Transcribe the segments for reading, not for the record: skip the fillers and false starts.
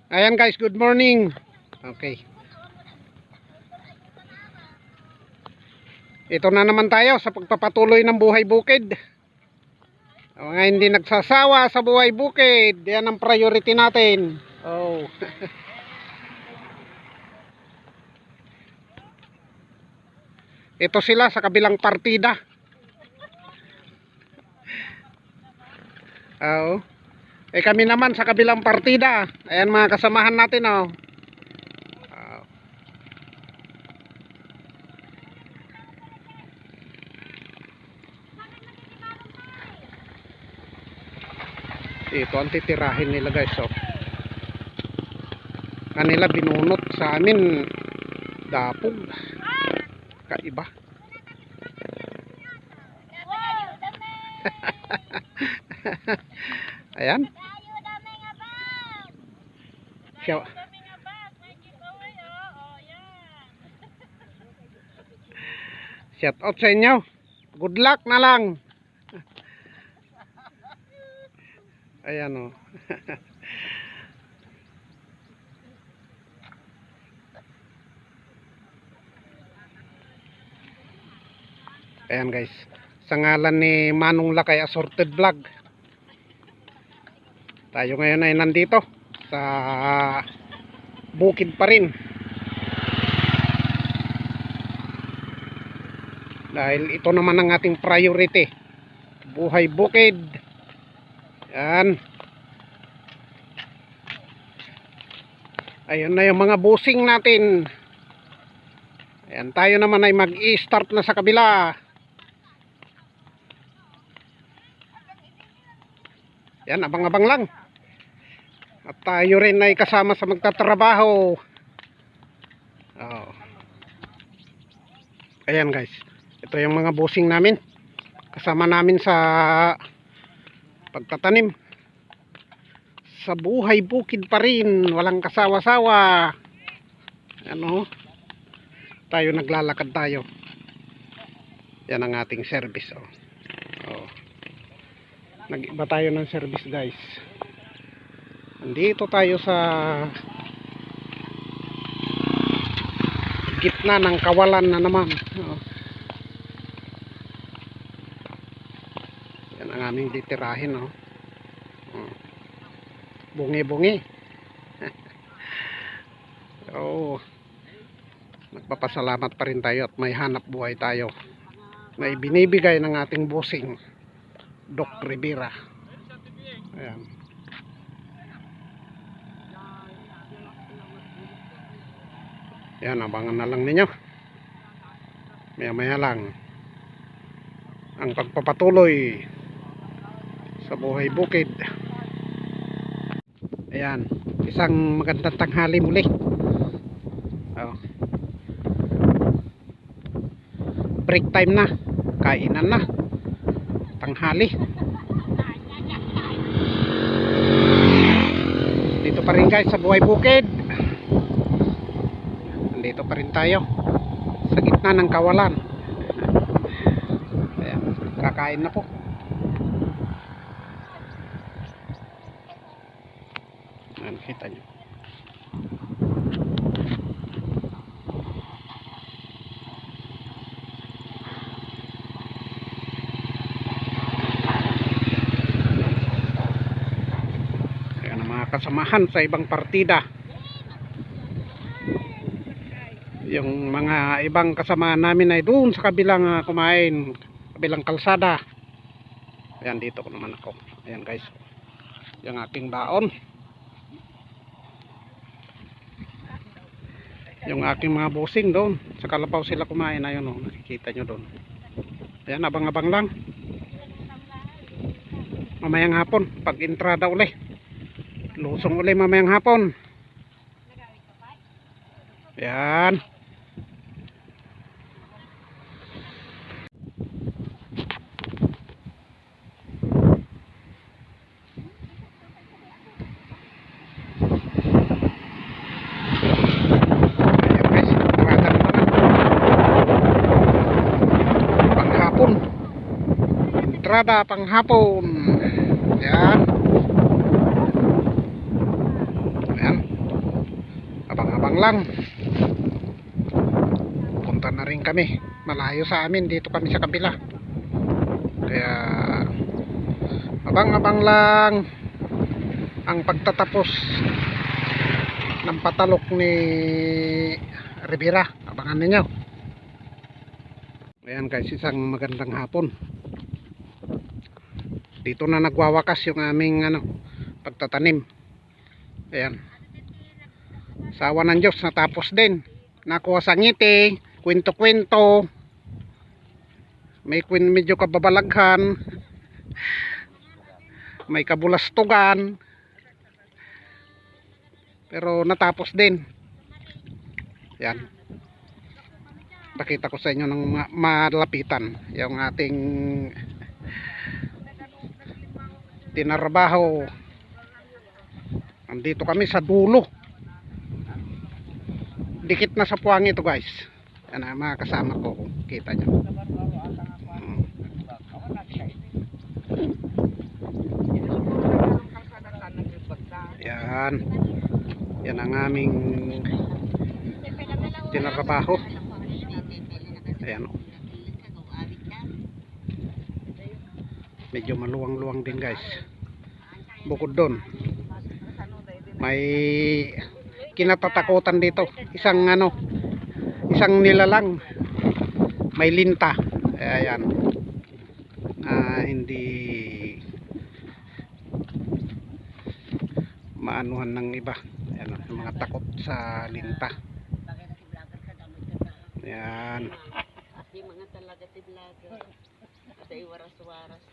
Ayan guys, good morning. Okay. Ito na naman tayo sa pagpapatuloy ng buhay bukid. Mga hindi nagsasawa sa buhay bukid, yan ang priority natin. Oh. Ito sila sa kabilang partida. Oh. Kami naman sa kabilang partida. Ayan mga kasamahan natin, oh. Ito ang titirahin nila guys, oh. Kanila binunot, sa amin dapog. Kaiba. Ayan. Shout out sa inyo. Good luck na lang. Ayan, oh. Ayan guys, sa ngalan ni Manong Lakay Assorted Vlog, tayo ngayon ay nandito sa bukid pa rin, dahil ito naman ang ating priority, buhay bukid. Ayan. Ayun na yung mga busing natin. Ayan, tayo naman ay mag-i-start na sa kabila. Yan, abang-abang lang. At tayo rin ay kasama sa magtatrabaho. Oh. Ayan guys, ito yung mga busing namin. Kasama namin sa pagtatanim. Sa buhay bukid pa rin, walang kasawa-sawa. Ano? Tayo naglalakad tayo. Yan ang ating service, oh. Oh. Nag-iba tayo ng service guys. Nandito tayo sa gitna ng kawalan na naman. Oh. Yan ang aming ditirahin, oh. Oh. Bungi-bungi. Oh. Nagpapasalamat pa rin tayo at may hanap buhay tayo na ibinibigay ng ating bossing Doc Rivera. Ayan. Ayan, abangan na lang ninyo. Maya-maya lang ang pagpapatuloy sa buhay bukid. Ayan, isang magandang tanghali muli. Oh. Break time na, kainan na, tanghali. Dito pa rin guys sa buhay bukid. Nandito pa rin tayo sa gitna ng kawalan. Ayan, kakain na po. Ayan, kita nyo. Kasamahan sa ibang partida, yung mga ibang kasama namin ay doon sa kabilang kumain, kabilang kalsada. Ayan, dito ko naman ako. Ayan guys, yung aking baon, yung aking mga busing doon sa kalabaw sila kumain. Ayun, oh, nakikita nyo doon. Ayan, abang-abang lang mamayang hapon pag entrada uli. Lusong ulit mamayang hapon. Yan. Ayan guys, panghapon. Entrada panghapon. Yan. Ayan. abang-abang lang. Punta na rin kami. Malayo sa amin, dito kami sa kabila. Kaya abang-abang lang ang pagtatapos ng patalok ni Rivera. Abangan ninyo. Ayan guys, isang magandang hapon. Dito na nagwawakas yung aming pagtatanim. Ayan. Sawa ng Diyos, natapos din. Nakuha sa ngiti, kwento-kwento. May medyo kababalaghan. May kabulastugan. Pero natapos din. Yan. Pakita ko sa inyo ng malapitan yung ating tinarabaho. Andito kami sa dulo. Dikit na sa puwang ito guys. Yan ang mga kasama ko. Kita nyo. Yan. Yan ang aming tinarabaho. Ayan o. Medyo maluwang-luwang din guys. Bukod doon, may kinatatakutan dito. Isang nilalang. May linta. Ayan. Hindi maanuhan ng iba. Ayan, yung mga takot sa linta. Ayan. Yung mga talaga tiblaga. Sa iwaras-waras.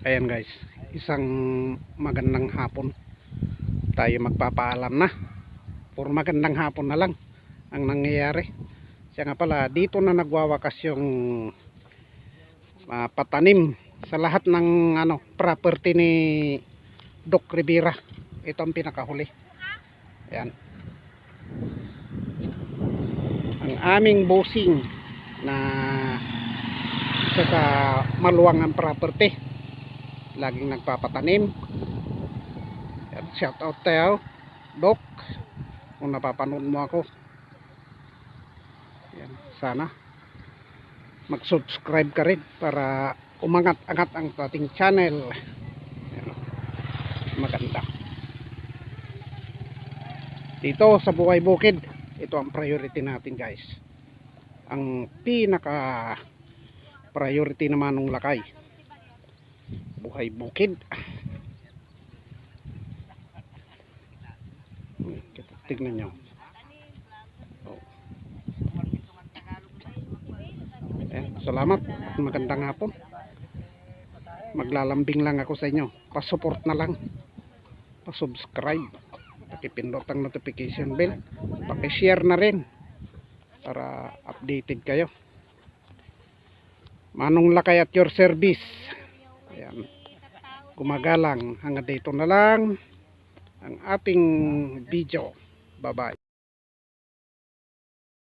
Ayan guys, isang magandang hapon. Tayo magpapaalam na. Puro magandang hapon na lang ang nangyayari. Siya nga pala, dito na nagwawakas yung patanim sa lahat ng property ni Doc Rivera. Ito ang pinakahuli. Ayan. Ang aming bossing na isa sa maluwangang property. Laging nagpapatanim. Ayan, shout out tayo, Doc. Kung napapanood mo ako. Ayan, sana mag-subscribe ka rin para umangat-angat ang ating channel. Ayan, maganda. Dito sa Buhay Bukid, ito ang priority natin guys. Ang pinaka priority naman ng lakay, Buhay Bukid. Tignan nyo. Salamat. Magandang hapon. Maglalambing lang ako sa inyo. Pa-support na lang. Pa-subscribe. Pakipindot ang notification bell. Paki-share na rin para updated kayo. Manong Lakay at your service. Ayan. Gumagalang. Hanggang dito na lang ang ating video. Bye bye.